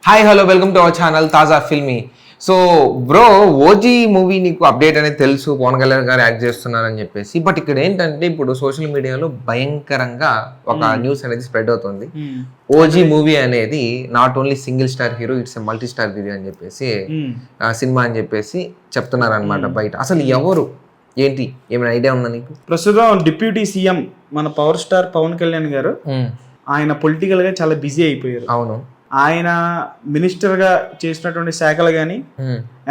Hi hello welcome to our channel Taaza filmy. So bro, OG movie నీకు update అనేది తెలుసు, పవన్ కళ్యాణ్ గారు యాక్ట్ చేస్తున్నారని చెప్పేసి. బట్ ఇక్కడ ఏంటంటే ఇప్పుడు సోషల్ మీడియాలో భయంకరంగా ఒక న్యూస్ అనేది స్ప్రెడ్ అవుతుంది. ఓజీ మూవీ అనేది not only single star hero, it's multi star hero అని చెప్పేసి సినిమా అని చెప్పేసి చెప్తున్నారు అనమాట బయట. అసలు ఎవరు ఏంటి, ఏమైనా ఐడియా ఉందా నీకు? ప్రస్తుతం డిప్యూటీ సీఎం మన పవర్ స్టార్ పవన్ కళ్యాణ్ గారు ఆయన పొలిటికల్ గా చాలా బిజీ అయిపోయారు. అవును, ఆయన మినిస్టర్ గా చేసినటువంటి శాఖలు గానీ,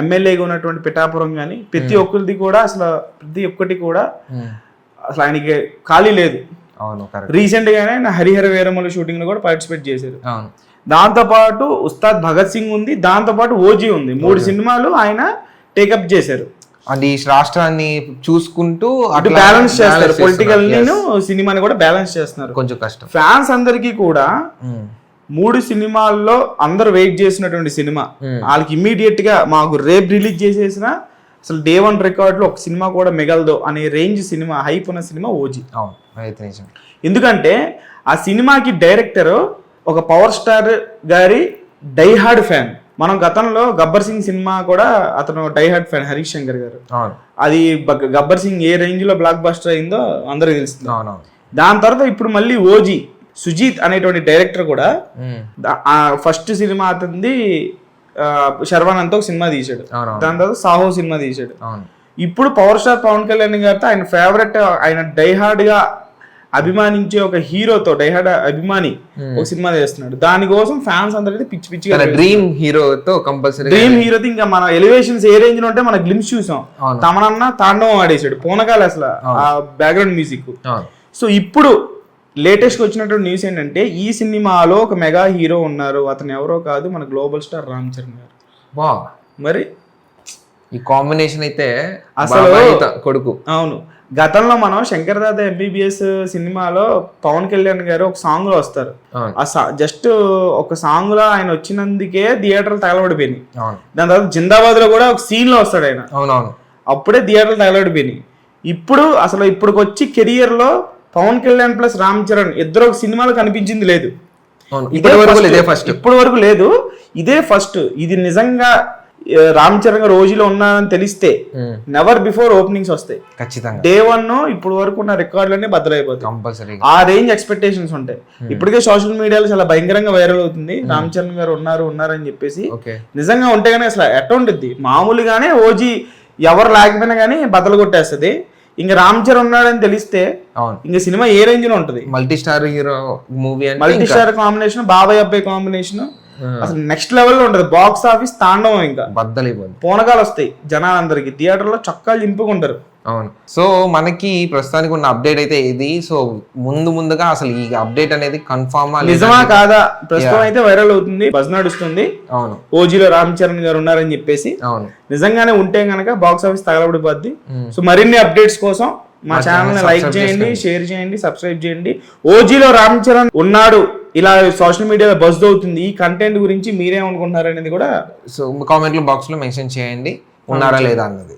ఎమ్మెల్యేగా ఉన్నటువంటి పిఠాపురం గానీ, ప్రతి ఒక్కరిది కూడా అసలు ప్రతి ఒక్కటి కూడా అసలు ఆయనకి ఖాళీ లేదు. రీసెంట్ గానే ఆయన హరిహర వీరమల్లు షూటింగ్ లో కూడా పార్టిసిపేట్ చేశారు. దాంతో పాటు ఉస్తాద్ భగత్ సింగ్ ఉంది, దాంతో పాటు ఓజీ ఉంది. 3 సినిమాలు ఆయన టేకప్ చేశారు. అది రాష్ట్రాన్ని చూసుకుంటూ అటు బ్యాలెన్స్ చేస్తారు, పొలిటికల్ సినిమాని కూడా బ్యాలెన్స్ చేస్తున్నారు. కొంచెం కష్టం. ఫ్యాన్స్ అందరికీ కూడా 3 సినిమాల్లో అందరు వెయిట్ చేసినటువంటి సినిమా వాళ్ళకి ఇమ్మీడియట్ గా మాకు రేపు రిలీజ్ చేసేసిన అసలు డే 1 రికార్డ్ లో ఒక సినిమా కూడా మిగలదు అనే రేంజ్ సినిమా, హైప్ ఉన్న సినిమా ఓజీ. ఎందుకంటే ఆ సినిమాకి డైరెక్టర్ ఒక పవర్ స్టార్ గారి డైహార్డ్ ఫ్యాన్. మనం గతంలో గబ్బర్ సింగ్ సినిమా కూడా అతను డైహార్డ్ ఫ్యాన్, హరీష్ శంకర్ గారు. అది గబ్బర్ సింగ్ ఏ రేంజ్ లో బ్లాక్ బస్టర్ అయిందో అందరికి తెలుస్తుంది. దాని తర్వాత ఇప్పుడు మళ్ళీ ఓజీ సుజీత్ అనేటువంటి డైరెక్టర్ కూడా ఫస్ట్ సినిమా అతనిది శర్వానంద్ ఒక సినిమా తీశాడు, దాని తర్వాత సాహో సినిమా తీశాడు. ఇప్పుడు పవర్ స్టార్ పవన్ కళ్యాణ్ గారితో ఆయన ఫేవరెట్, ఆయన డైహార్డ్ గా అభిమానించే ఒక హీరోతో, డైహార్డ్ అభిమాని ఒక సినిమా చేస్తున్నాడు. దానికోసం ఫ్యాన్స్ అందరైతే పిచ్చి పిచ్చిగా డ్రీమ్ హీరోతో కంపల్సరీ, డ్రీమ్ హీరోతో ఇంకా మన ఎలివేషన్స్ ఏ రేంజ్ లో ఉంటే మన గ్లిమ్స్ చూసాం. తమనన్న తాండవం ఆడేసాడు, పూనకాలు అసలు ఆ బ్యాక్గ్రౌండ్ మ్యూజిక్. సో ఇప్పుడు లేటెస్ట్ గా వచ్చినటువంటి న్యూస్ ఏంటంటే ఈ సినిమాలో ఒక మెగా హీరో ఉన్నారు. అతను ఎవరో కాదు, మన గ్లోబల్ స్టార్ రామ్ చరణ్ గారు. మరి ఈ కాంబినేషన్ అయితే అసలు కొడుకు. అవును, గతంలో మనం శంకర్ దాదా ఎంబీబీఎస్ సినిమాలో పవన్ కళ్యాణ్ గారు ఒక సాంగ్ లో వస్తారు. జస్ట్ ఒక సాంగ్ లో ఆయన వచ్చినందుకే థియేటర్లు తగలబడిపోయినాయి. దాని తర్వాత జిందాబాద్ లో కూడా ఒక సీన్ లో వస్తాడు ఆయన. అప్పుడే థియేటర్లు తగలబడిపోయినాయి. ఇప్పుడు అసలు ఇప్పటికొచ్చి కెరియర్ లో పవన్ కళ్యాణ్ ప్లస్ రామ్ చరణ్ ఇద్దరు ఒక సినిమాలో కనిపించింది లేదు. ఇప్పటి వరకు లేదు, ఇదే ఫస్ట్. ఇది నిజంగా రామ్ చరణ్ గారు రోజులో ఉన్నారని తెలిస్తే నెవర్ బిఫోర్ ఓపెనింగ్స్ వస్తాయి ఖచ్చితంగా. డే 1 ఇప్పుడు వరకు ఉన్న రికార్డులన్నీ బద్దలైపోతాయి. ఆ రేంజ్ ఎక్స్పెక్టేషన్స్ ఉంటాయి. ఇప్పటికే సోషల్ మీడియాలో చాలా భయంకరంగా వైరల్ అవుతుంది, రామ్ చరణ్ గారు ఉన్నారని చెప్పేసి. నిజంగా ఉంటే గానీ అసలు ఎట్లా ఉంటుంది, మామూలుగానే ఓజీ ఎవరు లేకపోయినా గానీ బద్దలు కొట్టేస్తుంది. ఇంకా రామ్ చరణ్ ఉన్నాడని తెలిస్తే ఇంకా సినిమా ఏ రేంజ్ లో ఉంటది. Multi star hero movie, multi star combination, బాబాయ్ అబ్బాయి కాంబినేషన్ అసలు నెక్స్ట్ లెవెల్ లో ఉంటది. బాక్స్ ఆఫీస్ తాండవం, ఇంకా బద్దలైపోతుంది. పూనకాలు వస్తాయి జనాలందరికి, థియేటర్ లో చొక్కాలు చింపుకుంటారు. అవును. సో మనకి ప్రస్తుతానికి ఉన్న అప్డేట్ అయితే ఇది. సో ముందుగా అసలు ఈ అప్డేట్ అనేది కన్ఫర్మ్ నిజమా కాదా ప్రస్తుతం అయితే వైరల్ అవుతుంది, బజ్ నడుస్తుంది. అవును, ఓజీలో రామ్ చరణ్ గారు ఉన్నారని చెప్పేసి. అవును, నిజంగానే ఉంటే గనక బాక్స్ ఆఫీస్ తగలబడిపోద్ది. సో మరిన్ని అప్డేట్స్ కోసం మా ఛానల్ ని లైక్ చేయండి, షేర్ చేయండి, సబ్స్క్రైబ్ చేయండి. ఓజీలో రామ్ చరణ్ ఉన్నాడు ఇలా సోషల్ మీడియాలో బజ్ అవుతుంది. ఈ కంటెంట్ గురించి మీరేమనుకుంటున్నారు అనేది కూడా సో కామెంట్ బాక్స్ లో మెన్షన్ చేయండి, ఉన్నారా లేదా అన్నది.